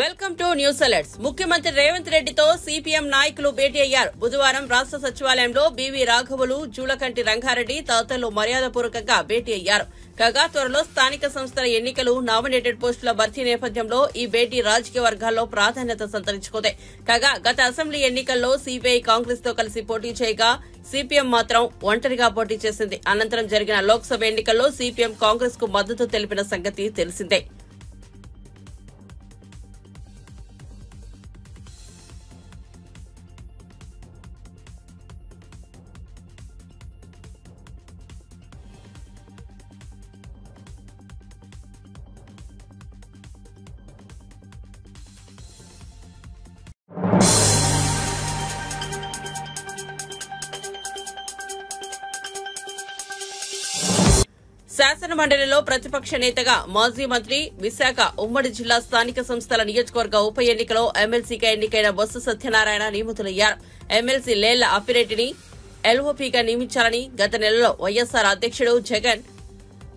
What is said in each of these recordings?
Welcome to news alerts. ముఖ్యమంత్రి రేవంత్ రెడ్డితో CPM నాయకులు భేటీ అయ్యారు. బుధవారం రాష్ట్ర సచివాలయంలో బీవీ రాఘవులు, జూలకంటి రంగారెడ్డి తదితరులు మర్యాదపూర్వకంగా భేటీ అయ్యారు. కాగా త్వరలో స్థానిక సంస్థల ఎన్నికలు, నామినేటెడ్ పోస్టుల భర్తీ నేపథ్యంలో ఈ భేటీ రాజకీయ వర్గాల్లో ప్రాధాన్యత సంతరించుకుంది. కాగా గత అసెంబ్లీ ఎన్నికల్లో సిపిఐ కాంగ్రెస్ తో కలిసి పోటీ చేయగా సిపిఎం మాత్రం ఒంటరిగా పోటీ చేసింది. అనంతరం జరిగిన లోక్సభ ఎన్నికల్లో సిపిఎం కాంగ్రెస్ కు మద్దతు తెలిపిన సంగతి తెలిసిందే. శాసన మండలిలో ప్రతిపక్ష నేతగా మాజీ మంత్రి, విశాఖ ఉమ్మడి జిల్లా స్థానిక సంస్థల నియోజకవర్గ ఉప ఎన్నికలో ఎమ్మెల్సీగా ఎన్నికైన బొత్స సత్యనారాయణ నియమితులయ్యారు. ఎమ్మెల్సీ లేళ్ల అప్పిరెడ్డిని ఎల్ఓపీగా నియమించాలని గత నెలలో వైఎస్సార్ అధ్యక్షుడు జగన్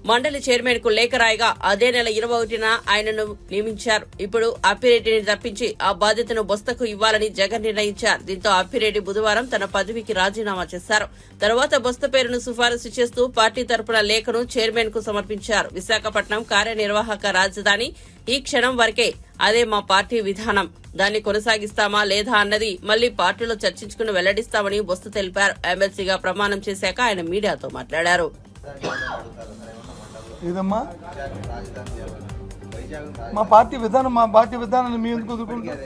మండలి చైర్మన్ కు లేఖ రాయగా అదే నెల 21న ఆయనను నియమించారు. ఇప్పుడు అప్పిరెడ్డిని తప్పించి ఆ బాధ్యతను బొత్సకు ఇవ్వాలని జగన్ నిర్ణయించారు. దీంతో అప్పిరెడ్డి బుధవారం తన పదవికి రాజీనామా చేశారు. తర్వాత బొత్స పేరును సిఫారసు చేస్తూ పార్టీ తరపున లేఖను చైర్మన్ కు సమర్పించారు. విశాఖపట్నం కార్యనిర్వాహక రాజధాని ఈ క్షణం వరకే, అదే మా పార్టీ విధానం. దాన్ని కొనసాగిస్తామా లేదా అన్నది మళ్లీ పార్టీలో చర్చించుకుని వెల్లడిస్తామని బొత్స తెలిపారు. ఎమ్మెల్సీగా ప్రమాణం చేశాక ఆయన మీడియాతో మాట్లాడారు. ఇదమ్మా మా పార్టీ విధానాన్ని మీ ఎందుకు వదులుకుంటాం?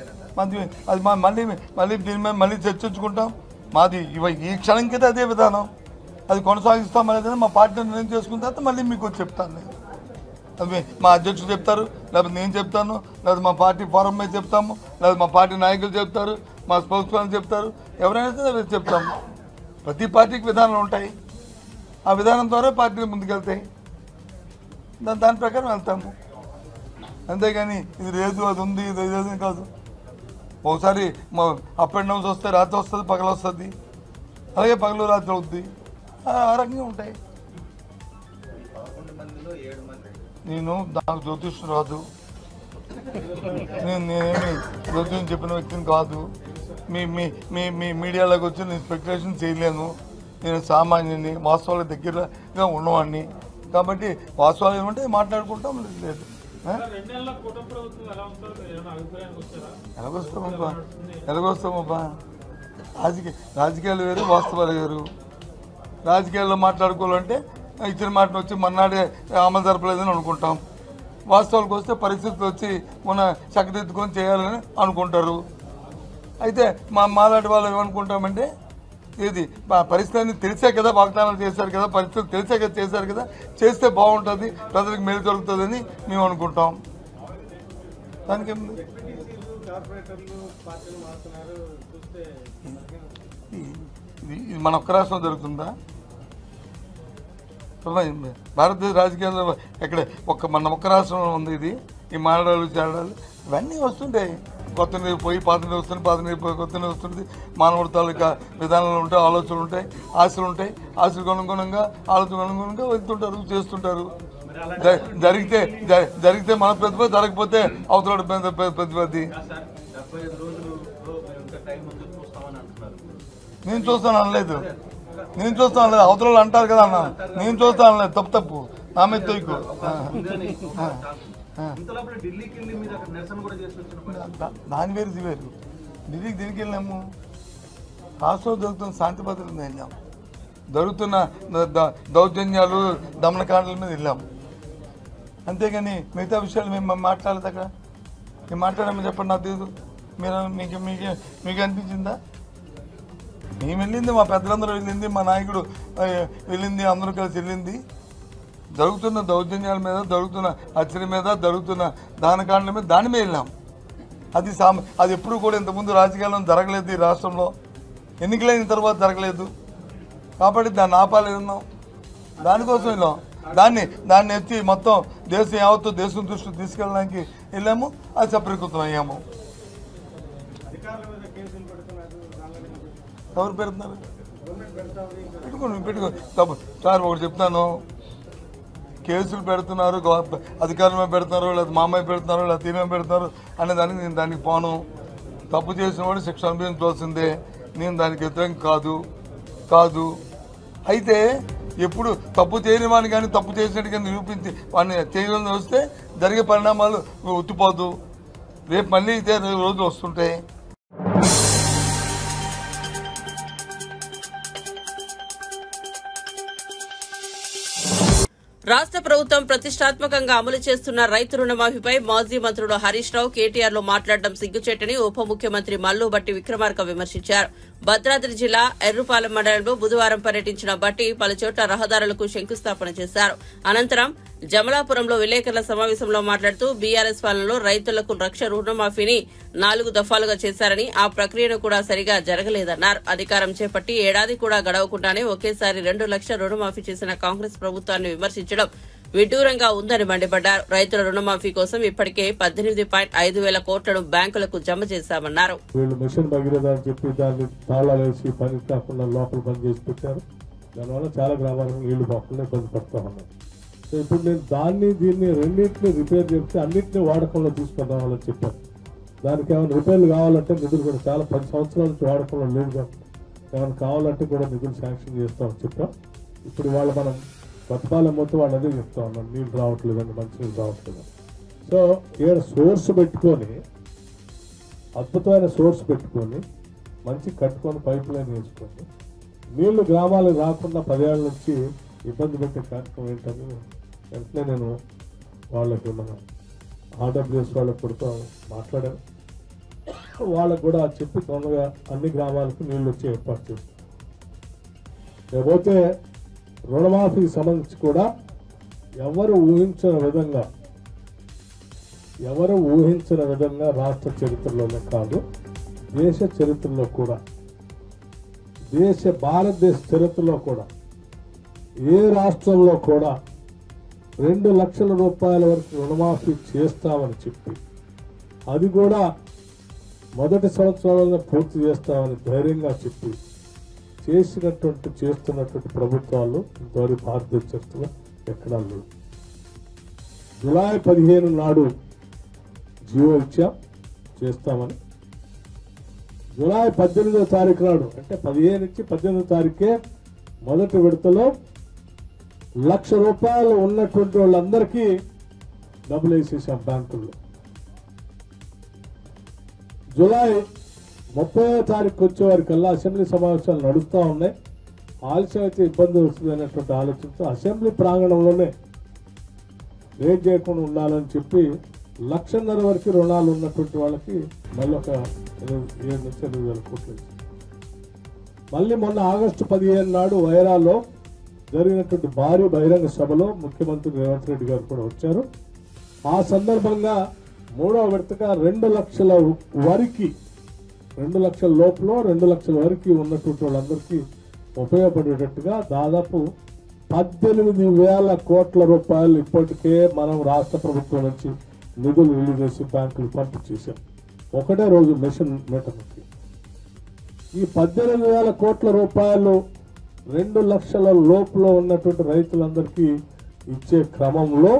అది మళ్ళీ దీని మీద మళ్ళీ చర్చించుకుంటాం. మాది ఈ క్షణంకైతే అదే విధానం, అది కొనసాగిస్తాం అనేది మా పార్టీ నిర్ణయం చేసుకున్న తర్వాత మళ్ళీ మీకు చెప్తాను. నేను అది మా అధ్యక్షుడు చెప్తారు, లేకపోతే నేను చెప్తాను, లేకపోతే మా పార్టీ ఫోరం మీద చెప్తాము, లేకపోతే మా పార్టీ నాయకులు చెప్తారు, మా స్పోక్స్ పర్సన్ చెప్తారు, ఎవరైనా చెప్తాము. ప్రతి పార్టీకి విధానాలు ఉంటాయి, ఆ విధానం ద్వారా పార్టీలు ముందుకెళ్తాయి, దాని ప్రకారం వెళ్తాము. అంతేగాని ఇది లేదు, అది ఉంది, ఇది లేదు కాదు. ఒకసారి అప్ అండ్ డౌన్స్ వస్తే రాత్రి వస్తుంది, పగలు వస్తుంది, అలాగే పగలు రాత్రి అవుద్ది, ఆ రకంగా ఉంటాయి. నేను నాకు జ్యోతిష్యం రాదు, నేనేమి జ్యోతిష్యం చెప్పిన వ్యక్తిని కాదు. మీ మీడియాలోకి వచ్చి నేను స్పెక్యులేషన్ చేయలేను. నేను సామాన్యుని, వాస్తవాల దగ్గరగా ఉన్నవాడిని. కాబట్టి వాస్తవాలు ఏమంటే మాట్లాడుకుంటాం. లేదు ఎలాగొస్తామబ్బా, రాజకీయాలు వేరు, వాస్తవాలు వేరు. రాజకీయాల్లో మాట్లాడుకోవాలంటే ఇచ్చిన మాటను వచ్చి మన్నాడే అమలు జరపలేదని అనుకుంటాం. వాస్తవాలకు వస్తే పరిస్థితులు వచ్చి మన చక్కదిద్దుకొని చేయాలని అనుకుంటారు. అయితే మాలాంటి వాళ్ళు ఏమనుకుంటామంటే, ఇది పరిస్థితిని తెలిసే కదా వాగ్దానాలు చేశారు కదా, పరిస్థితులు తెలిసే కదా చేశారు కదా, చేస్తే బాగుంటుంది, ప్రజలకు మేలు జరుగుతుందని మేము అనుకుంటాం. దానికి ఇది మన ఒక్క రాష్ట్రంలో జరుగుతుందా? భారతదేశ రాజకీయాల్లో ఎక్కడ మన ఒక్క రాష్ట్రంలో ఉంది ఇది. ఈ మారడాలు చేరడాలు ఇవన్నీ వస్తుంటాయి. కొత్త నీరు పోయి పాత నీరు వస్తుంది, పాత నీరు పోయి కొత్త నీరు వస్తుంది. మానవుడి తాలూకా విధానాలు ఉంటాయి, ఆలోచనలు ఉంటాయి, ఆశలు ఉంటాయి. ఆశలకు అనుగుణంగా, ఆలోచనకు అనుగుణంగా వెళ్తుంటారు, చేస్తుంటారు. జరిగితే మన ప్రతిభ, జరగకపోతే అవతల ప్రతిభది. నేను చూస్తాను అనలేదు, అవతల అంటారు కదా అన్న, నేను చూస్తాను అనలేదు. తప్పు నా మీద తొయ్యకు. దాని వేరు ఇది వేరు. ఢిల్లీకి దీనికి వెళ్ళాము, రాష్ట్రంలో జరుగుతున్న శాంతి భద్రత మీద వెళ్ళాము, జరుగుతున్న దౌర్జన్యాలు, దమనకాండల మీద వెళ్ళాము. అంతేగాని మిగతా విషయాలు మేము మాట్లాడలేదు. అక్కడ మేము మాట్లాడామని చెప్పండి, నాకు తెలియదు. మీకు అనిపించిందా? మేము వెళ్ళింది, మా పెద్దలందరూ వెళ్ళింది, మా నాయకుడు వెళ్ళింది, అందరూ కలిసి వెళ్ళింది. జరుగుతున్న దౌర్జన్యాల మీద, జరుగుతున్న హత్యల మీద, జరుగుతున్న దానకాండల మీద, దాని మీద వెళ్ళాం. అది ఎప్పుడు కూడా ఇంతకుముందు రాజకీయాల్లో జరగలేదు. ఈ రాష్ట్రంలో ఎన్నికలైన తర్వాత జరగలేదు. కాబట్టి దాన్ని ఆపాలేదన్నాం, దానికోసం వెళ్ళాం. దాన్ని ఎత్తి మొత్తం దేశం యావత్తు దేశం దృష్టికి తీసుకెళ్ళడానికి వెళ్ళాము. అది సఫలీకృతం అయ్యాము. ఎవరు పెడుతున్నారు? పెట్టుకో. సార్ ఒకటి చెప్తాను, కేసులు పెడుతున్నారు, అధికారుల మీద పెడుతున్నారు, లేదా మా అమ్మాయి పెడుతున్నారు, లేదా తీన పెడుతున్నారు అనే దానికి నేను దానికి పోను. తప్పు చేసిన వాడు శిక్ష అనుభవించవలసిందే. నేను దానికి వ్యతిరేకం కాదు. అయితే ఎప్పుడు తప్పు చేయని వాడిని కానీ తప్పు చేసినట్టుగా నిరూపించి వాడిని చేయగలని వస్తే జరిగే పరిణామాలు ఉత్తిపోదు. రేపు మళ్ళీ ఇదే రోజులు వస్తుంటాయి. రాష్ట్ర ప్రభుత్వం ప్రతిష్టాత్మకంగా అమలు చేస్తున్న రైతు రుణమాఫీపై మాజీ మంత్రులు హరీష్ రావు, కేటీఆర్ లో మాట్లాడడం సిగ్గుచేటని ఉప ముఖ్యమంత్రి మల్లు భట్టి విక్రమార్క విమర్శించారు. భద్రాద్రి జిల్లా ఎర్రుపాలెం మండలంలో బుధవారం పర్యటించిన భట్టి పలుచోట్ల రహదారులకు శంకుస్థాపన చేశారు. అనంతరం జమలాపురంలో విలేకరుల సమావేశంలో మాట్లాడుతూ బీఆర్ఎస్ పాలనలో రైతులకు లక్ష రుణమాఫీని 4 దఫాలుగా చేశారని, ఆ ప్రక్రియను కూడా సరిగా జరగలేదన్నారు. అధికారం చేపట్టి ఏడాది కూడా గడవకుండానే ఒకేసారి 2 లక్షల రుణమాఫీ చేసిన కాంగ్రెస్ ప్రభుత్వాన్ని విమర్శించడం విడ్డూరంగా ఉందని మండిపడ్డారు. రైతుల రుణమాఫీ కోసం ఇప్పటికే 18.5 వేల కోట్లను బ్యాంకులకు జమ చేశామన్నారు. వీళ్ళు మిషన్ భగీరథ అని చెప్పి దాన్ని తాళాలు వేసి పని కాకుండా లోపల పని చేసి పెట్టారు. దానివల్ల చాలా గ్రామాలకు నీళ్లు పోకుండా ఇబ్బంది పడుతూ ఉన్నాయి. సో ఇప్పుడు నేను దీన్ని రెండింటిని రిపేర్ చేస్తే అన్నింటినీ వాడకంలో తీసుకుందామని చెప్పాను. దానికి ఏమైనా రిపేర్లు కావాలంటే నిధులు కూడా చాలా 10 సంవత్సరాల నుంచి వాడకంలో లేదు కాబట్టి ఏమైనా కావాలంటే కూడా నిధులు శాంక్షన్ చేస్తామని చెప్పాం. ఇప్పుడు వాళ్ళు మనం కొత్తపాలెం మొత్తం వాళ్ళు అదే చెప్తా ఉన్నాం, నీళ్ళు రావట్లేదండి, మంచి నీళ్ళు రావట్లేదు. సో ఇక్కడ సోర్స్ పెట్టుకొని, అద్భుతమైన సోర్స్ పెట్టుకొని మంచి కట్టుకొని పైప్ లైన్ వేసుకొని నీళ్లు గ్రామాలకు రాకుండా 10 ఏళ్ల నుంచి ఇబ్బంది పెట్టే కార్యక్రమం ఏంటని వెంటనే నేను వాళ్ళకి మన ఆర్డబ్ల్యూఎస్ వాళ్ళకి కూడా మాట్లాడాను. వాళ్ళకు కూడా చెప్పి తొందరగా అన్ని గ్రామాలకు నీళ్ళు వచ్చి ఏర్పాటు చేస్తాను. లేకపోతే రుణమాఫీకి సంబంధించి కూడా ఎవరు ఊహించిన విధంగా రాష్ట్ర చరిత్రలోనే కాదు, దేశ చరిత్రలో కూడా, భారతదేశ చరిత్రలో కూడా ఏ రాష్ట్రంలో కూడా 2 లక్షల రూపాయల వరకు రుణమాఫీ చేస్తామని చెప్పి, అది కూడా మొదటి సంవత్సరంలోనే పూర్తి చేస్తామని ధైర్యంగా చెప్పి చేస్తున్నటువంటి ప్రభుత్వాలు ఇంతవరకు భారతదేశ చరిత్రలో ఎక్కడా లేవు. జూలై 15 నాడు జీవో ఇచ్చాం చేస్తామని. జూలై 18వ తారీఖు నాడు, అంటే 15 నుంచి 18వ తారీఖే మొదటి విడతలో 1 లక్ష రూపాయలు ఉన్నటువంటి వాళ్ళందరికీ డబ్బులు వేసేసాం బ్యాంకుల్లో. జూలై 30వ తారీఖు వచ్చే వారికల్లా అసెంబ్లీ సమావేశాలు నడుస్తూ ఉన్నాయి. ఆలస్యం అయితే ఇబ్బంది వస్తుంది అనేటువంటి ఆలోచనతో అసెంబ్లీ ప్రాంగణంలోనే రేట్ చేయకుండా ఉండాలని చెప్పి 1.5 లక్షల వరకు రుణాలు ఉన్నటువంటి వాళ్ళకి మళ్ళీ ఒక 7 నుంచి 8 వేల కోట్లు. మళ్ళీ మొన్న ఆగస్టు 15 నాడు వైరాలో జరిగినటువంటి భారీ బహిరంగ సభలో ముఖ్యమంత్రి రేవంత్ రెడ్డి గారు కూడా వచ్చారు. ఆ సందర్భంగా 3వ విడతగా 2 లక్షల వరకు, 2 లక్షల లోపల 2 లక్షల వరకు ఉన్నటువంటి వాళ్ళందరికీ ఉపయోగపడేటట్టుగా దాదాపు 18,000 కోట్ల రూపాయలు ఇప్పటికే మనం రాష్ట్ర ప్రభుత్వం నుంచి నిధులు రిలీజ్ చేసి బ్యాంకులు పంపించేశాం ఒకటే రోజు మిషన్ మీటర్కి. ఈ 18,000 కోట్ల రూపాయలు 2 లక్షల లోపల ఉన్నటువంటి రైతులందరికీ ఇచ్చే క్రమంలో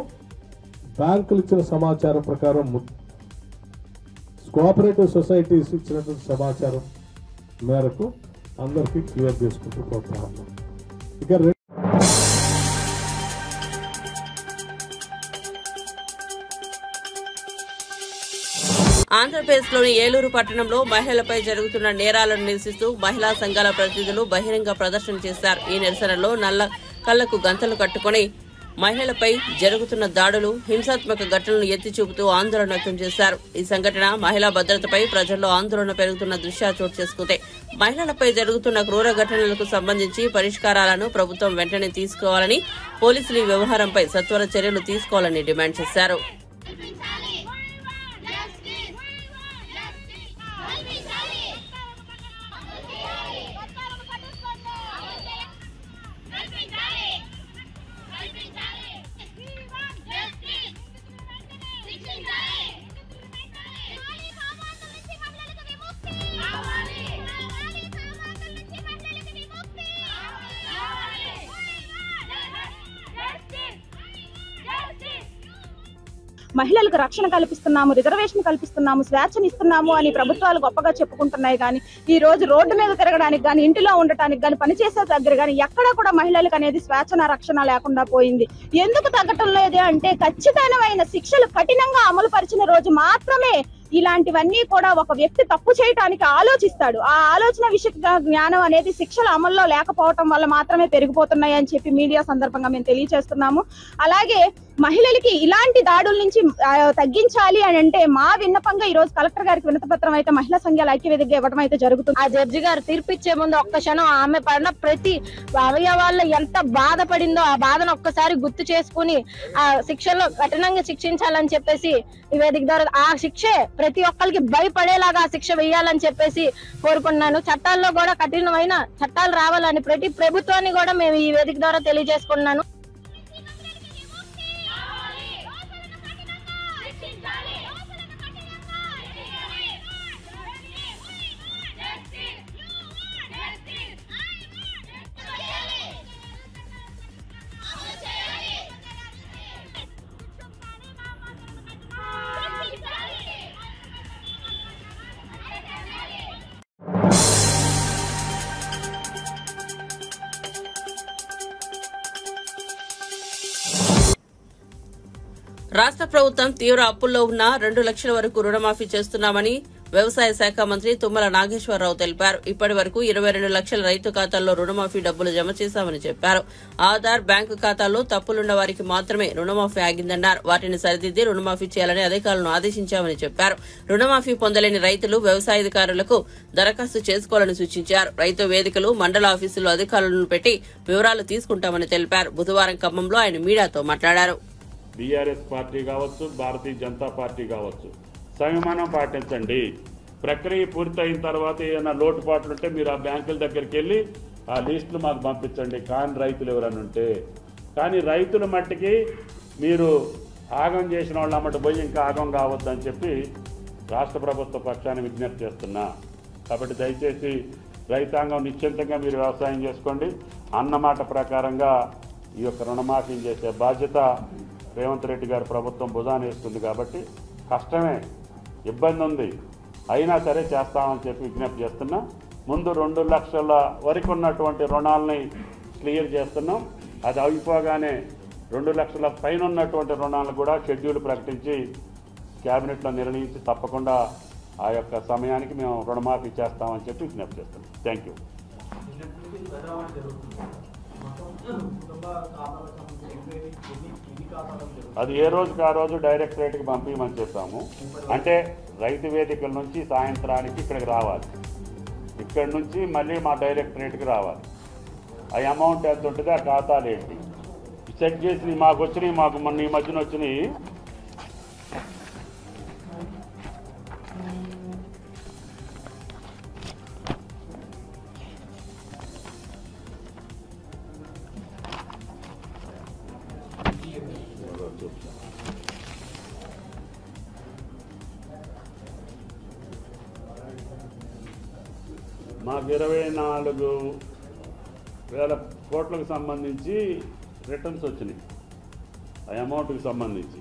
బ్యాంకులు ఇచ్చిన సమాచారం ప్రకారం, కోఆపరేటివ్ సొసైటీస్ ఇచ్చినటువంటి సమాచారం మేరకు అందరికీ క్లియర్ చేసుకుంటూ పోతా ఉన్నాం. ఇక ఆంధ్రప్రదేశ్లోని ఏలూరు పట్టణంలో మహిళలపై జరుగుతున్న నేరాలను నిరసిస్తూ మహిళా సంఘాల ప్రతినిధులు బహిరంగ ప్రదర్శన చేశారు. ఈ నిరసనలో నల్ల కళ్లకు గంతలు కట్టుకుని మహిళలపై జరుగుతున్న దాడులు, హింసాత్మక ఘటనలను ఎత్తి చూపుతూ ఆందోళన వ్యక్తం చేశారు. ఈ సంఘటన మహిళా భద్రతపై ప్రజల్లో ఆందోళన పెరుగుతున్న దృశ్యాలు చోటు చేసుకుంటే మహిళలపై జరుగుతున్న క్రూర ఘటనలకు సంబంధించి పరిష్కారాలను ప్రభుత్వం వెంటనే తీసుకోవాలని, పోలీసులు ఈ వ్యవహారంపై సత్వర చర్యలు తీసుకోవాలని డిమాండ్ చేశారు. మహిళలకు రక్షణ కల్పిస్తున్నాము, రిజర్వేషన్ కల్పిస్తున్నాము, స్వేచ్ఛనిస్తున్నాము అని ప్రభుత్వాలు గొప్పగా చెప్పుకుంటున్నాయి. కానీ ఈ రోజు రోడ్డు మీద తిరగడానికి కానీ, ఇంటిలో ఉండటానికి కానీ, పనిచేసే దగ్గర కానీ ఎక్కడ కూడా మహిళలకు అనేది స్వేచ్ఛన రక్షణ లేకుండా పోయింది. ఎందుకు తగ్గటం లేదు అంటే ఖచ్చితమైన శిక్షలు కఠినంగా అమలు పరిచిన రోజు మాత్రమే ఇలాంటివన్నీ కూడా ఒక వ్యక్తి తప్పు చేయడానికి ఆలోచిస్తాడు. ఆ ఆలోచన విషయ జ్ఞానం అనేది శిక్షల అమల్లో లేకపోవటం వల్ల మాత్రమే పెరిగిపోతున్నాయి అని చెప్పి మీడియా సందర్భంగా మేము తెలియజేస్తున్నాము. అలాగే మహిళలకి ఇలాంటి దాడుల నుంచి తగ్గించాలి అని అంటే మా విన్నపంగా ఈ రోజు కలెక్టర్ గారికి వినతిపత్రం అయితే మహిళా సంఘాల ఐక్యవేదికగా ఇవ్వడం అయితే జరుగుతుంది. ఆ జడ్జి గారు తీర్పిచ్చే ముందు ఒక్క క్షణం ఆమె పడిన ప్రతి అవయవాల్లో ఎంత బాధపడిందో ఆ బాధను ఒక్కసారి గుర్తు చేసుకుని ఆ శిక్షలో కఠినంగా శిక్షించాలని చెప్పేసి ఈ వేదిక ద్వారా ఆ శిక్షే ప్రతి ఒక్కరికి భయపడేలాగా ఆ శిక్ష వేయాలని చెప్పేసి కోరుకున్నాను. చట్టాల్లో కూడా కఠినమైన చట్టాలు రావాలని ప్రతి ప్రభుత్వాన్ని కూడా మేము ఈ వేదిక ద్వారా తెలియజేసుకున్నాను. రాష్ట్ర ప్రభుత్వం తీవ్ర అప్పుల్లో ఉన్న 2 లక్షల వరకు రుణమాఫీ చేస్తున్నామని వ్యవసాయ శాఖ మంత్రి తుమ్మల నాగేశ్వరరావు తెలిపారు. ఇప్పటి వరకు 22 లక్షల రైతు ఖాతాల్లో రుణమాఫీ డబ్బులు జమ చేశామని చెప్పారు. ఆధార్, బ్యాంకు ఖాతాల్లో తప్పులున్న వారికి మాత్రమే రుణమాఫీ ఆగిందన్నారు. వాటిని సరిదిద్ది రుణమాఫీ చేయాలని అధికారులను ఆదేశించామని చెప్పారు. రుణమాఫీ పొందలేని రైతులు వ్యవసాయాధికారులకు దరఖాస్తు చేసుకోవాలని సూచించారు. రైతు వేదికలు, మండల ఆఫీసుల్లో అధికారులను పెట్టి వివరాలు తీసుకుంటామని తెలిపారు. బుధవారం ఖమ్మంలో ఆయన మీడియాతో మాట్లాడారు. బీఆర్ఎస్ పార్టీ కావచ్చు, భారతీయ జనతా పార్టీ కావచ్చు, సంయమనం పాటించండి. ప్రక్రియ పూర్తయిన తర్వాత ఏదైనా లోటుపాట్లు ఉంటే మీరు ఆ బ్యాంకుల దగ్గరికి వెళ్ళి ఆ లిస్టులు మాకు పంపించండి. కాని రైతులు ఎవరైనా ఉంటే, కానీ రైతుల మట్టికి మీరు ఆగం చేసిన వాళ్ళ అమ్మటి పోయి ఇంకా ఆగం కావద్దని చెప్పి రాష్ట్ర ప్రభుత్వ పక్షాన్ని విజ్ఞప్తి చేస్తున్నా. కాబట్టి దయచేసి రైతాంగం నిశ్చింతంగా మీరు వ్యవసాయం చేసుకోండి. అన్నమాట ప్రకారంగా ఈ యొక్క రుణమాఫీ చేసే బాధ్యత రేవంత్ రెడ్డి గారి ప్రభుత్వం భుజాన్ని వేస్తుంది. కాబట్టి కష్టమే, ఇబ్బంది ఉంది, అయినా సరే చేస్తామని చెప్పి విజ్ఞప్తి చేస్తున్నాం. ముందు 2 లక్షల వరకు ఉన్నటువంటి రుణాలని క్లియర్ చేస్తున్నాం. అది అయిపోగానే 2 లక్షల పైన ఉన్నటువంటి రుణాలను కూడా షెడ్యూల్ ప్రకటించి క్యాబినెట్లో నిర్ణయించి తప్పకుండా ఆ యొక్క సమయానికి మేము రుణమాఫీ చేస్తామని చెప్పి విజ్ఞప్తి చేస్తున్నాం. Thank you. అది ఏ రోజుకి ఆ రోజు డైరెక్టరేట్కి పంపించమని చెప్పాము. అంటే రైతు వేదికల నుంచి సాయంత్రానికి ఇక్కడికి రావాలి, ఇక్కడి నుంచి మళ్ళీ మా డైరెక్టరేట్కి రావాలి. ఆ అమౌంట్ ఎంత ఉంటుంది, ఆ ఖాతాలు ఏంటి చెక్ చేసి మాకు వచ్చినాయి. మాకు మొన్న ఈ మధ్యన వచ్చినాయి. మాకు 24,000 కోట్లకు సంబంధించి రిటర్న్స్ వచ్చినాయి. ఆ అమౌంట్కి సంబంధించి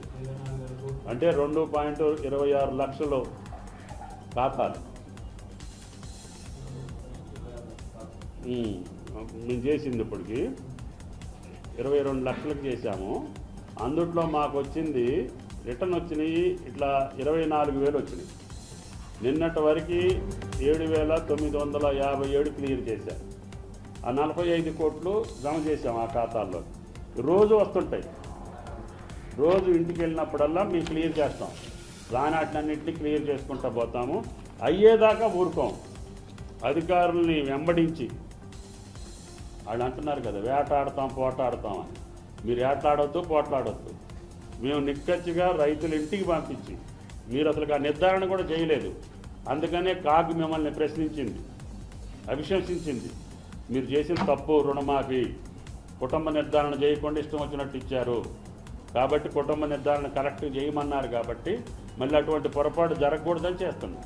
అంటే 2.26 లక్షలు ఖాతాలు మేము చేసింది. ఇప్పటికి 22 లక్షలకు చేశాము. అందుట్లో మాకు వచ్చింది రిటర్న్ వచ్చినాయి ఇట్లా 24,000 వచ్చినాయి. నిన్నటి వరకు 7,957 క్లియర్ చేశారు. ఆ 45 కోట్లు జమ చేశాం ఆ ఖాతాల్లో. రోజు వస్తుంటాయి, రోజు ఇంటికి వెళ్ళినప్పుడల్లా మేము క్లియర్ చేస్తాం. రానాటినన్నింటినీ క్లియర్ చేసుకుంటూ పోతాము. అయ్యేదాకా ఊరుకోం. అధికారుల్ని వెంబడించి వాళ్ళు అంటున్నారు కదా వేటాడతాం పోటాడతాం అని. మీరు వేటాడొద్దు, పోట్లాడొద్దు. మేము నిక్కచ్చిగా రైతుల ఇంటికి పంపించి మీరు అసలు ఆ నిర్ధారణ కూడా చేయలేదు. అందుకనే కాకు మిమ్మల్ని ప్రశ్నించింది, అభిశంసించింది. మీరు చేసిన తప్పు రుణమాఫీ, కుటుంబ నిర్ధారణ చేయకుండా ఇష్టం వచ్చినట్టు ఇచ్చారు. కాబట్టి కుటుంబ నిర్ధారణ కరెక్ట్ చేయమన్నారు. కాబట్టి మళ్ళీ అటువంటి పొరపాటు జరగకూడదని చేస్తున్నాం.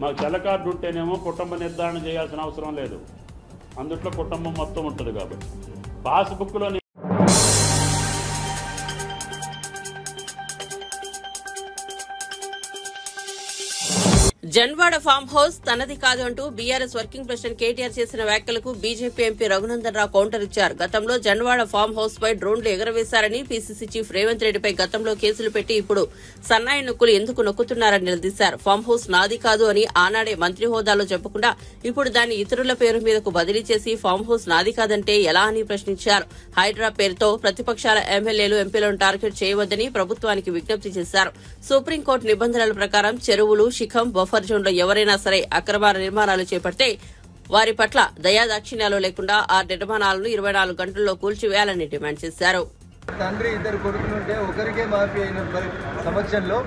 మాకు తెల్ల కార్డు ఉంటేనేమో కుటుంబ నిర్ధారణ చేయాల్సిన అవసరం లేదు. అందుట్లో కుటుంబం మొత్తం ఉంటుంది. కాబట్టి పాస్బుక్లో జన్వాడ ఫామ్ హౌస్ తనది కాదు అంటూ బీఆర్ఎస్ వర్కింగ్ ప్రెసిడెంట్ కేటీఆర్ చేసిన వ్యాఖ్యలకు BJP MP Raghunandan Rao counter ఇచ్చారు. గతంలో జన్వాడ ఫామ్ హౌస్ పై డ్రోన్లు ఎగరవేశారని, పీసీసీ చీఫ్ రేవంత్ రెడ్డిపై గతంలో కేసులు పెట్టి ఇప్పుడు సన్నాయి నొక్కులు ఎందుకు నొక్కుతున్నారని నిలదీశారు. ఫామ్ హౌస్ నాది కాదు అని ఆనాడే మంత్రి హోదాలో చెప్పకుండా ఇప్పుడు దాన్ని ఇతరుల పేరు మీదకు బదిలీ చేసి ఫామ్ హౌస్ నాది కాదంటే ఎలా అని ప్రశ్నించారు. హైడ్రా పేరుతో ప్రతిపక్షాల ఎమ్మెల్యేలు ఎంపీలను టార్గెట్ చేయవద్దని ప్రభుత్వానికి విజ్ఞప్తి చేశారు. సుప్రీంకోర్టు నిబంధనల ప్రకారం చెరువులు, శిఖం, బఫర్ జోన్లో ఎవరైనా సరే అక్రమ నిర్మాణాలు చేపడితే వారి పట్ల దయాదాక్షిణ్యాలు లేకుండా ఆ నిర్మాణాలను 24 గంటల్లో కూల్చివేయాలని డిమాండ్ చేశారు. తండ్రి ఇద్దరు కొడుకులుంటే ఒకరికే మాఫీ అయిన సమక్షంలో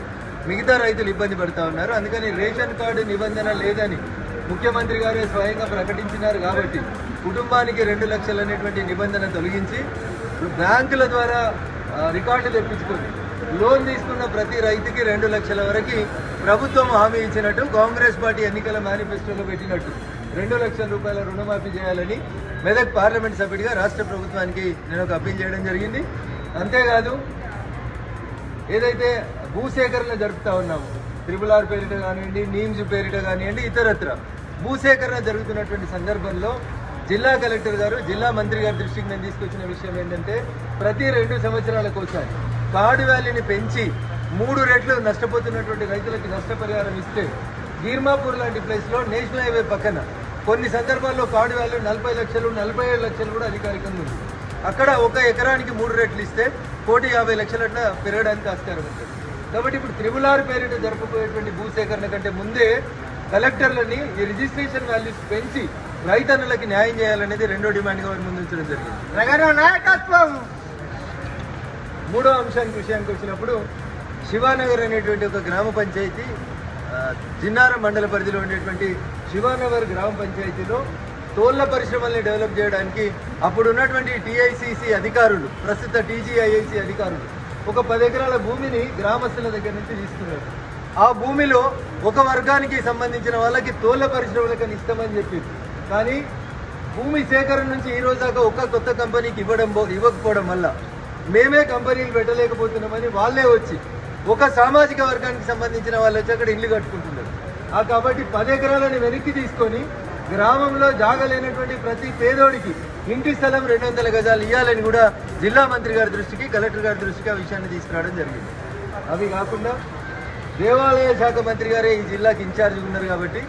మిగతా రైతులు ఇబ్బంది పడుతూ ఉన్నారు. అందుకని రేషన్ కార్డు నిబంధన లేదని ముఖ్యమంత్రి గారే స్వయంగా ప్రకటించినారు. కాబట్టి కుటుంబానికి 2 లక్షలు అనేటువంటి నిబంధన తొలగించి బ్యాంకుల ద్వారా రికార్డు తెప్పించుకొని లోన్ తీసుకున్న ప్రతి రైతుకి 2 లక్షల వరకు ప్రభుత్వం హామీ ఇచ్చినట్టు, కాంగ్రెస్ పార్టీ ఎన్నికల మేనిఫెస్టోలో పెట్టినట్టు 2 లక్షల రూపాయల రుణమాఫీ చేయాలని మెదక్ పార్లమెంట్ సభ్యుడిగా రాష్ట్ర ప్రభుత్వానికి నేను ఒక అప్పీల్ చేయడం జరిగింది. అంతేకాదు ఏదైతే భూసేకరణ జరుపుతా ఉన్నాము, RRR పేరిట కానివ్వండి, నీమ్స్ పేరిట కానివ్వండి, ఇతరత్ర భూసేకరణ జరుగుతున్నటువంటి సందర్భంలో జిల్లా కలెక్టర్ గారు, జిల్లా మంత్రి గారి దృష్టికి నేను తీసుకొచ్చిన విషయం ఏంటంటే ప్రతి 2 సంవత్సరాలకు ఒకసారి కార్డు వ్యాలీని పెంచి 3 రెట్లు నష్టపోతున్నటువంటి రైతులకి నష్టపరిహారం ఇస్తే, గీర్మాపూర్ లాంటి ప్లేస్లో నేషనల్ హైవే పక్కన కొన్ని సందర్భాల్లో కార్డు వాల్యూ 40 లక్షలు, 47 లక్షలు కూడా అధికారికంగా ఉంది. అక్కడ 1 ఎకరానికి 3 రెట్లు ఇస్తే 1,50 లక్షలట్లా పెరగడానికి ఆస్కారం ఉంటుంది. కాబట్టి ఇప్పుడు RRR పేరిట జరపబోయేటువంటి భూసేకరణ కంటే ముందే కలెక్టర్లని ఈ రిజిస్ట్రేషన్ వాల్యూస్ పెంచి రైతన్నులకి న్యాయం చేయాలనేది 2వ డిమాండ్గా వారి ముందు ఉంచడం జరిగింది. 3వ అంశానికి విషయానికి వచ్చినప్పుడు శివానగర్ అనేటువంటి ఒక గ్రామ పంచాయతీ, జిన్నారం మండల పరిధిలో ఉండేటువంటి శివానగర్ గ్రామ పంచాయతీలో తోళ్ల పరిశ్రమల్ని డెవలప్ చేయడానికి అప్పుడు ఉన్నటువంటి TICC అధికారులు, ప్రస్తుత TGIIC అధికారులు ఒక 10 ఎకరాల భూమిని గ్రామస్తుల దగ్గర నుంచి తీసుకున్నారు. ఆ భూమిలో ఒక వర్గానికి సంబంధించిన వాళ్ళకి తోళ్ల పరిశ్రమలకని ఇస్తామని చెప్పింది. కానీ భూమి సేకరణ నుంచి ఈ రోజు దాకా ఒక కొత్త కంపెనీకి ఇవ్వకపోవడం వల్ల మేమే కంపెనీలు పెట్టలేకపోతున్నామని వాళ్ళే వచ్చి ఒక సామాజిక వర్గానికి సంబంధించిన వాళ్ళు వచ్చి అక్కడ ఇల్లు కట్టుకుంటున్నారు. కాబట్టి 10 ఎకరాలను వెనక్కి తీసుకొని గ్రామంలో జాగలేనటువంటి ప్రతి పేదోడికి ఇంటి స్థలం 200 గజాలు ఇవ్వాలని కూడా జిల్లా మంత్రి గారి దృష్టికి, కలెక్టర్ గారి దృష్టికి ఆ విషయాన్ని తీసుకురావడం జరిగింది. అవి కాకుండా దేవాలయ శాఖ మంత్రి గారే ఈ జిల్లాకి ఇన్ఛార్జ్ ఉన్నారు. కాబట్టి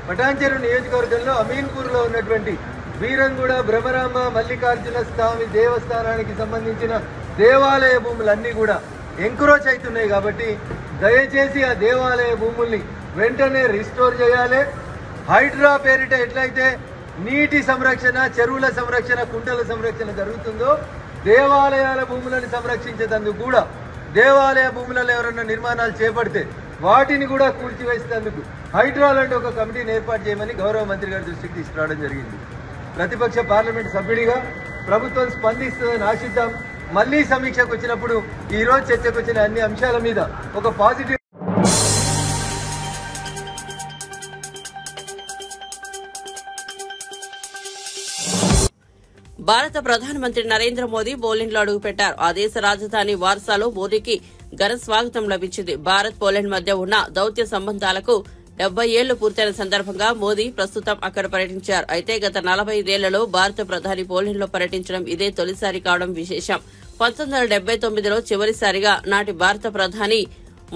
పటాన్చెరు నియోజకవర్గంలో అమీన్పూర్లో ఉన్నటువంటి వీరంగూడ భ్రమరాంబ మల్లికార్జున స్వామి దేవస్థానానికి సంబంధించిన దేవాలయ భూములన్నీ కూడా ఎంక్రోచ్ అవుతున్నాయి. కాబట్టి దయచేసి ఆ దేవాలయ భూముల్ని వెంటనే రిస్టోర్ చేయాలి. హైడ్రా పేరిట ఎట్లయితే నీటి సంరక్షణ, చెరువుల సంరక్షణ, కుంటల సంరక్షణ జరుగుతుందో దేవాలయాల భూములను సంరక్షించేందుకు కూడా దేవాలయ భూములలో ఎవరన్నా నిర్మాణాలు చేపడితే వాటిని కూడా కూల్చివేసేందుకు హైడ్రా లాంటి ఒక కమిటీని ఏర్పాటు చేయమని గౌరవ మంత్రి గారి దృష్టికి తీసుకురావడం జరిగింది. ప్రతిపక్ష పార్లమెంట్ సభ్యుడిగా ప్రభుత్వం స్పందిస్తుందని ఆశిద్దాం. మళ్లీ సమీక్షకు వచ్చినప్పుడు ఈ రోజు చర్చకు వచ్చిన అన్ని అంశాల మీద ఒక పాజిటివ్. భారత ప్రధానమంత్రి నరేంద్ర మోదీ పోలెండ్ లో అడుగుపెట్టారు. ఆ దేశ రాజధాని వార్సాలో మోదీకి ఘన స్వాగతం లభించింది. భారత్ పోలెండ్ మధ్య ఉన్న దౌత్య సంబంధాలకు 70 ఏళ్లు పూర్తయిన సందర్భంగా మోదీ ప్రస్తుతం అక్కడ పర్యటించారు. అయితే గత 45 ఏళ్లలో భారత ప్రధాని పోలెండ్ లో పర్యటించడం ఇదే తొలిసారి కావడం విశేషం. 1979లో చివరిసారిగా నాటి భారత ప్రధాని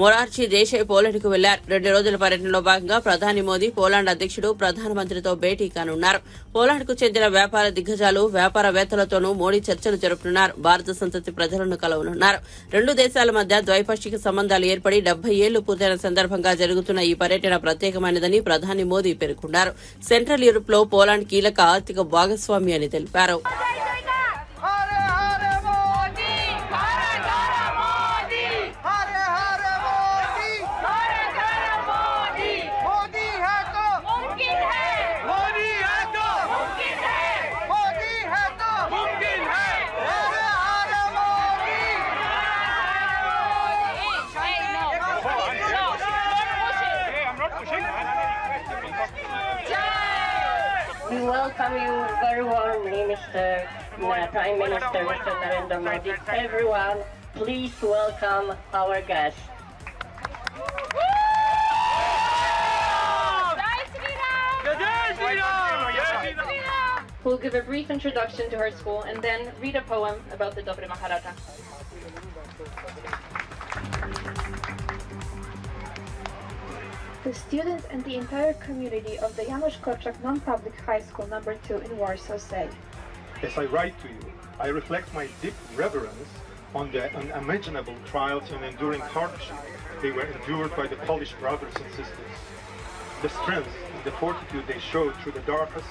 మొరార్జీ దేశాయ్ పోలాండ్ కు వెళ్లారు. 2 రోజుల పర్యటనలో భాగంగా ప్రధాని మోదీ పోలాండ్ అధ్యక్షుడు ప్రధానమంత్రితో భేటీ కానున్నారు. పోలాండ్ కు చెందిన వ్యాపార దిగ్గజాలు, వ్యాపారవేత్తలతోనూ మోడీ చర్చలు జరుపుతున్నారు. భారత సంతతి ప్రజలను కలవనున్నారు. 2 దేశాల మధ్య ద్వైపాక్షిక సంబంధాలు ఏర్పడి 70 ఏళ్లు పూర్తయిన సందర్భంగా జరుగుతున్న ఈ పర్యటన ప్రత్యేకమైనదని ప్రధాని మోదీ పేర్కొన్నారు. సెంట్రల్ యూరోప్ లో పోలాండ్ కీలక ఆర్థిక భాగస్వామి అని తెలిపారు. We welcome you very warmly, Prime Minister Mr. Narendra Modi. Everyone, please welcome our guests. who will give a brief introduction to her school and then read a poem about the Dovre Maharaja. The students and the entire community of the Janusz Korczak Non-Public High School No. 2 in Warsaw say, as I write to you, I reflect my deep reverence on the unimaginable trials and enduring hardship they were endured by the Polish brothers and sisters, the strength and the fortitude they showed through the darkest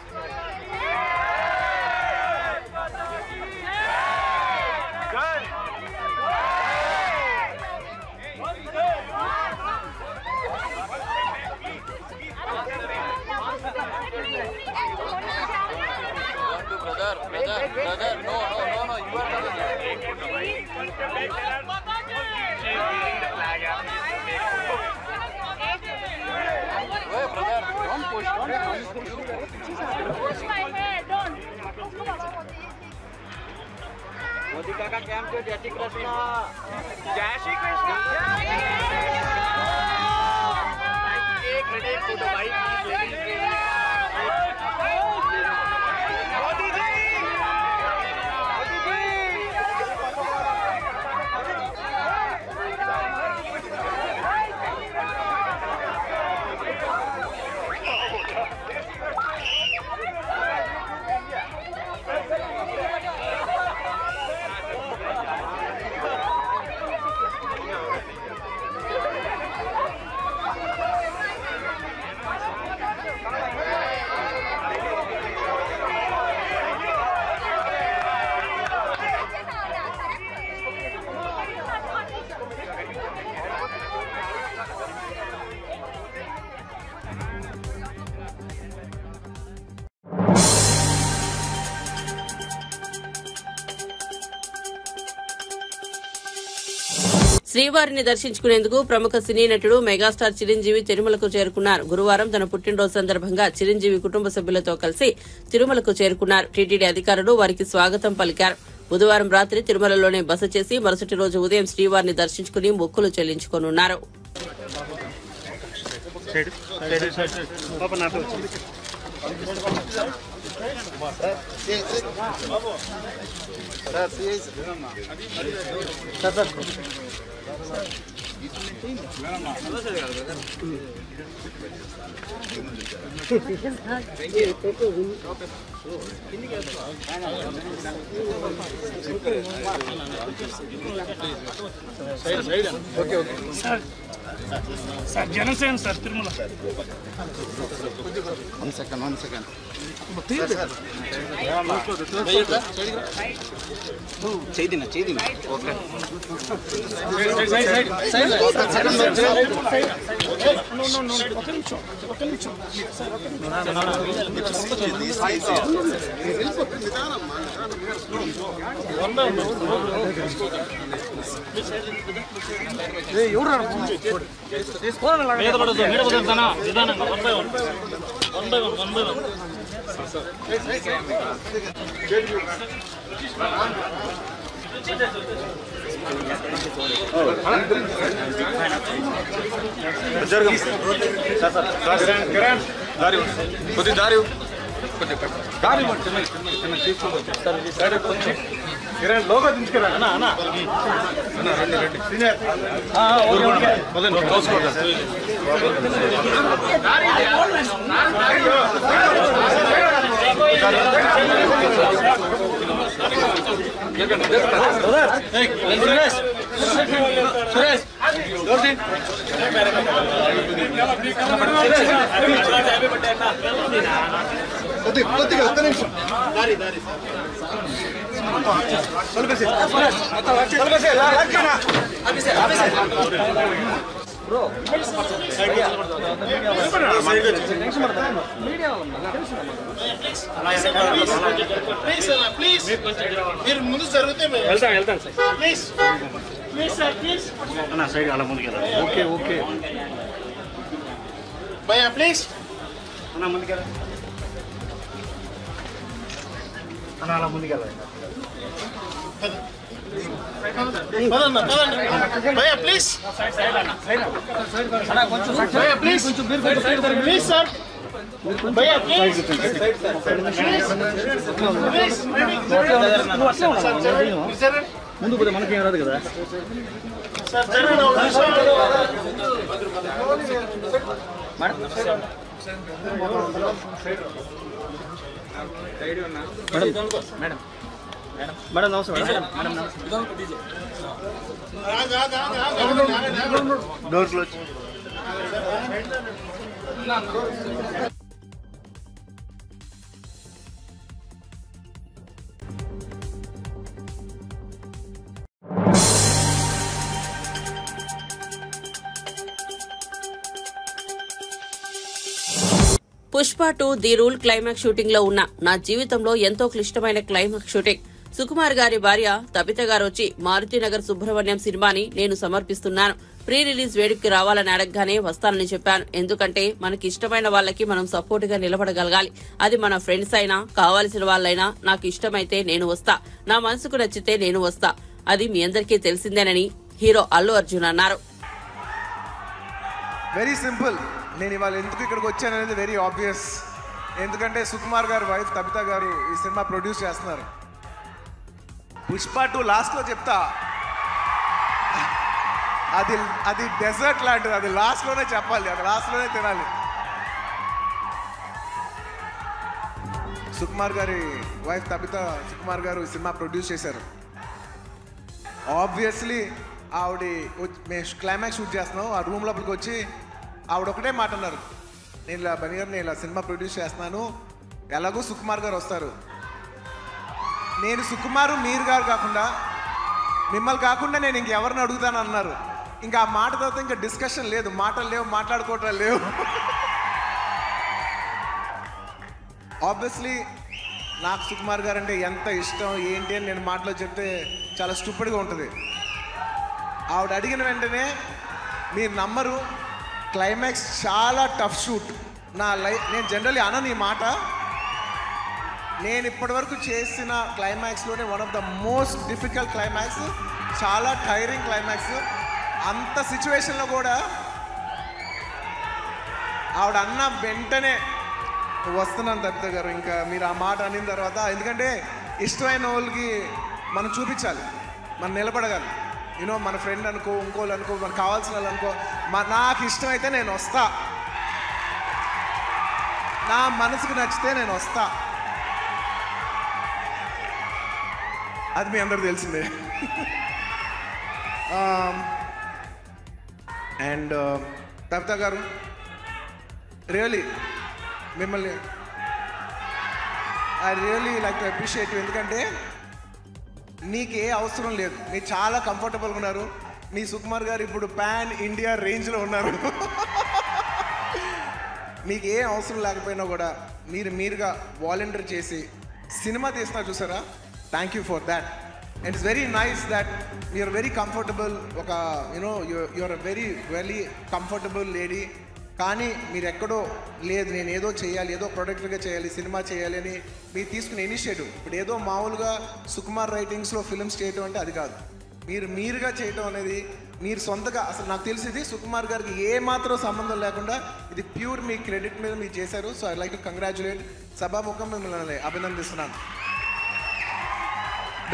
Brother, no, you are brother, don't push. Push my hair, don't. Modi Kaka camp to Jai Shri Krishna. Jai Shri Krishna. एक minute photo भाई శ్రీవారిని దర్శించుకునేందుకు ప్రముఖ సినీ నటుడు megastar Chiranjeevi తిరుమలకు చేరుకున్నారు. గురువారం తన పుట్టినరోజు సందర్భంగా చిరంజీవి కుటుంబ సభ్యులతో కలిసి తిరుమలకు చేరుకున్నారు. టీటీడీ అధికారులు వారికి స్వాగతం పలికారు. బుధవారం రాత్రి తిరుమలలోనే బస చేసి మరుసటి రోజు ఉదయం శ్రీవారిని దర్శించుకుని మొక్కులు చెల్లించుకోనున్నారు. Sir, Janasena, sir, Tirumala. One second. Chedina. Okay. Side. Logo దించుకురా అన్న కొద్దిగా ఒక్క నిమిషం మీరు ముందు జరిగితే వెళ్తాను సార్ ప్లీజ్ సార్ ప్లీజ్ అన్న సైడ్ అలా ముందుకు ఓకే భయ్యా ప్లీజ్ అన్న ముందుకెళ్ళ అన్న అలా ముందుకెళ్ళ భయ్యా ప్లీజ్ భయ్యా ప్లీజ్ ప్లీజ్ సార్ ముందు పోతే మనకేం రాదు కదా. మేడం నమస్తే door close. Pushpa 2 the rule climax shooting లో ఉన్న నా జీవితంలో ఎంతో క్లిష్టమైన క్లైమాక్స్ షూటింగ్. సుకుమార్ గారి భార్య తబిత గారు వచ్చి మారుతినగర్ సుబ్రహ్మణ్యం సినిమాని నేను సమర్పిస్తున్నాను, ప్రీ రిలీజ్ వేడుకకి రావాలని అడగగానే వస్తానని చెప్పాను. ఎందుకంటే మనకి ఇష్టమైన వాళ్ళకి మనం సపోర్ట్ గా నిలబడగలగాలి. అది మన ఫ్రెండ్స్ అయినా కావాల్సిన వాళ్ళైనా నాకు ఇష్టమైతే నేను వస్తా, నా మనసుకు నచ్చితే నేను వస్తా, అది మీ అందరికీ తెలిసిందేనని హీరో అల్లు అర్జున్ అన్నారు. Very simple. నేను ఇవాళ ఎందుకు ఇక్కడికి వచ్చాను అనేది వెరీ ఆబ్వియస్. ఎందుకంటే సుకుమార్ గారు వైఫ్ తబిత గారు ఈ సినిమా ప్రొడ్యూస్ చేస్తున్నారు. పుష్ప 2 లాస్ట్లో చెప్తా, అది డెజర్ట్ లాంటిది, అది లాస్ట్లోనే చెప్పాలి, అది లాస్ట్లోనే తినాలి. సుకుమార్ గారి వైఫ్ తబిత సుకుమార్ గారు ఈ సినిమా ప్రొడ్యూస్ చేశారు. ఆబ్వియస్లీ ఆవిడ మేము క్లైమాక్స్ షూట్ చేస్తున్నాం, ఆ రూమ్ లోపలికి వచ్చి ఆవిడ ఒకటే మాట అన్నారు, నేను ఇలా బని గారు నేను ఇలా సినిమా ప్రొడ్యూస్ చేస్తున్నాను, ఎలాగో సుకుమార్ గారు వస్తారు, నేను సుకుమారు మీరు గారు కాకుండా మిమ్మల్ని కాకుండా నేను ఇంకెవరిని అడుగుతాను అన్నారు. ఇంకా ఆ మాట తర్వాత ఇంకా డిస్కషన్ లేదు, మాటలు లేవు, మాట్లాడుకోవటం లేవు. ఆబ్వియస్లీ నాకు సుకుమార్ గారు అంటే ఎంత ఇష్టం ఏంటి అని నేను మాటలో చెప్తే చాలా స్టూపిడ్గా ఉంటుంది. ఆవిడ అడిగిన వెంటనే మీరు నమ్మరు, క్లైమాక్స్ చాలా టఫ్ షూట్. నేను జనరల్లీ అనను ఈ మాట, నేను ఇప్పటివరకు చేసిన క్లైమాక్స్లోనే one of the most difficult climax, చాలా టైరింగ్ క్లైమాక్స్. అంత సిచ్యువేషన్లో కూడా ఆవిడ అన్న వెంటనే వస్తున్నాను తబిత గారు, ఇంకా మీరు ఆ మాట అనిన తర్వాత, ఎందుకంటే ఇష్టమైన వాళ్ళకి మనం చూపించాలి, మనం నిలబడగాలి. యూనో మన ఫ్రెండ్ అనుకో, ఇంకోళ్ళు అనుకో, మనకు కావాల్సిన వాళ్ళు అనుకో, నాకు ఇష్టమైతే నేను వస్తా, నా మనసుకు నచ్చితే నేను వస్తా, అది మీ అందరూ తెలిసిందే. అండ్ తబిత గారు రియలీ మిమ్మల్ని I really like to appreciate you. ఎందుకంటే నీకే అవసరం లేదు, మీరు చాలా కంఫర్టబుల్గా ఉన్నారు. మీ సుకుమార్ గారు ఇప్పుడు పాన్ ఇండియా రేంజ్లో ఉన్నారు. మీకు ఏ అవసరం లేకపోయినా కూడా మీరుగా వాలంటీర్ చేసి సినిమా తీస్తున్నా చూసారా, thank you for that. And it's very nice that you're very comfortable. ఒక you know you're a very comfortable lady. కానీ మీరు ఎక్కడో లేదు, నేను ఏదో చేయాలి, ఏదో ప్రొడక్ట్గా చేయాలి, సినిమా చేయాలి అని మీరు తీసుకునే ఇనిషియేటివ్. ఇప్పుడు ఏదో మామూలుగా సుకుమార్ రైటింగ్స్లో ఫిల్మ్స్ చేయటం అంటే అది కాదు, మీరుగా చేయటం అనేది మీరు సొంతగా. అసలు నాకు తెలిసింది సుకుమార్ గారికి ఏ మాత్రం సంబంధం లేకుండా ఇది ప్యూర్ మీ క్రెడిట్ మీద మీరు చేశారు. So I like to congratulate. సభాముఖం మిమ్మల్ని అభినందిస్తున్నాను.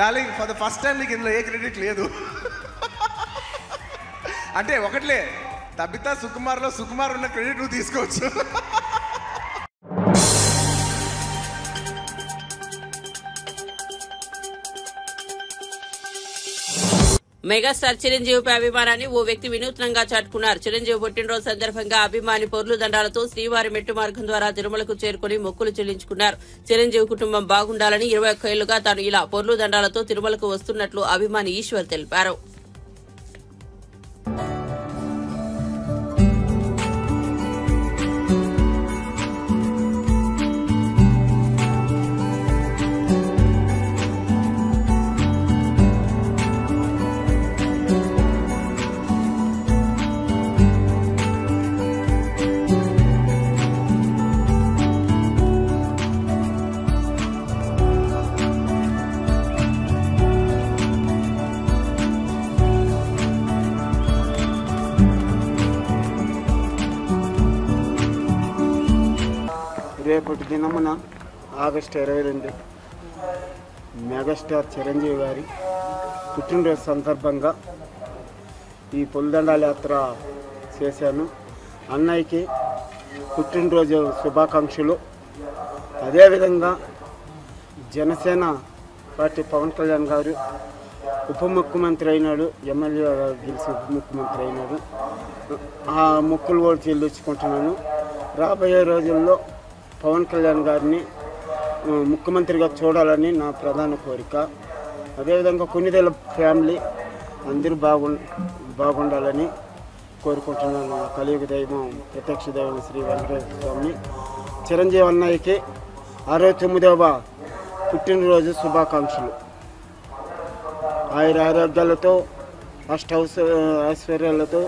Darling, for the first time నీకు ఇందులో ఏ క్రెడిట్ లేదు. అంటే ఒకట్లే, తబిత సుకుమార్లో సుకుమార్ ఉన్న క్రెడిట్ నువ్వు తీసుకోవచ్చు. మెగాస్టార్ చిరంజీవిపై అభిమానాన్ని ఓ వ్యక్తి వినూత్నంగా చాటుకున్నారు. చిరంజీవి పుట్టినరోజు సందర్భంగా అభిమాని పొర్లు దండాలతో శ్రీవారి మెట్టు మార్గం ద్వారా తిరుమలకు చేరుకుని మొక్కులు చెల్లించుకున్నారు. చిరంజీవి కుటుంబం బాగుండాలని 21 ఏళ్లుగా తాను ఇలా పొర్లు దండాలతో తిరుమలకు వస్తున్నట్లు అభిమాని ఈశ్వర్ తెలిపారు. రేపటి దినమున ఆగస్టు 22 మెగాస్టార్ చిరంజీవి గారి పుట్టినరోజు సందర్భంగా ఈ పులిదండాల యాత్ర చేశాను. అన్నయ్యకి పుట్టినరోజు శుభాకాంక్షలు. అదేవిధంగా జనసేన పార్టీ పవన్ కళ్యాణ్ గారు ఉప ముఖ్యమంత్రి అయినాడు, ఎమ్మెల్యే గెలిచి ఉప ముఖ్యమంత్రి అయినాడు. ఆ మొక్కులు కూడా చెల్లించుకుంటున్నాను. రాబోయే రోజుల్లో పవన్ కళ్యాణ్ గారిని ముఖ్యమంత్రిగా చూడాలని నా ప్రధాన కోరిక. అదేవిధంగా కొన్నిదేళ్ళ ఫ్యామిలీ అందరూ బాగుండాలని కోరుకుంటున్నాను. కలియుగ దైవం ప్రత్యక్ష దైవం శ్రీ వెంకటేశ్వర స్వామి చిరంజీవి అన్నయ్యకి 69వ పుట్టినరోజు శుభాకాంక్షలు. ఆరోగ్యాలతో ఐశ్వర్యాలతో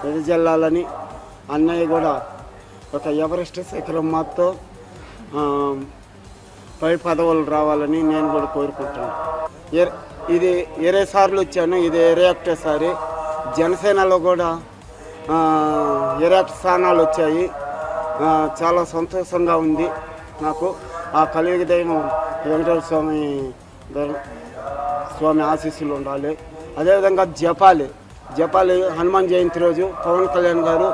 వెదజల్లాలని, అన్నయ్య కూడా ఒక ఎవరెస్ట్ శిఖరం మాతో పై పదవులు రావాలని నేను కూడా కోరుకుంటున్నాను. ఇది 20 సార్లు వచ్చాను, ఇది 21సారి. జనసేనలో కూడా 21 స్థానాలు వచ్చాయి. చాలా సంతోషంగా ఉంది నాకు. ఆ కలియుగ దైవం వెంకటేశ్వర స్వామి ఆశీస్సులు ఉండాలి. అదేవిధంగా జపాలి హనుమాన్ జయంతి రోజు పవన్ కళ్యాణ్ గారు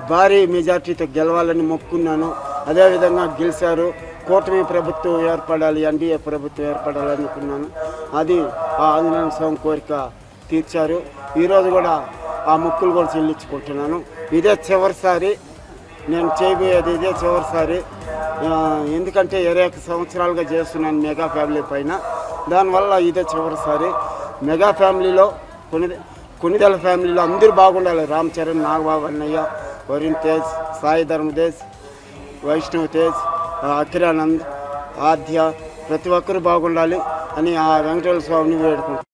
భారీ మెజార్టీతో గెలవాలని మొక్కున్నాను. అదేవిధంగా గెలిచారు. కూటమి ప్రభుత్వం ఏర్పడాలి, ఎన్డీఏ ప్రభుత్వం ఏర్పడాలి అనుకున్నాను. అది ఆ ఆంజనేయ స్వామి కోరిక తీర్చారు. ఈరోజు కూడా ఆ మొక్కులు కూడా చెల్లించుకుంటున్నాను. ఇదే చివరిసారి నేను చేయబోయేది, ఇదే చివరిసారి. ఎందుకంటే 21 సంవత్సరాలుగా చేస్తున్నాను మెగా ఫ్యామిలీ పైన. దానివల్ల ఇదే చివరిసారి. మెగా ఫ్యామిలీలో కొన్నిదేళ్ళ ఫ్యామిలీలో అందరూ బాగుండాలి. రామ్ చరణ్, నాగబాబు అన్నయ్య, వరుణ్ తేజ్, సాయి ధర్మతేజ్, వైష్ణవ్ తేజ్, అఖిరానంద్, ఆద్య, ప్రతి ఒక్కరు బాగుండాలి అని ఆ వెంకటేశ్వర స్వామిని వేడుకుంటాను.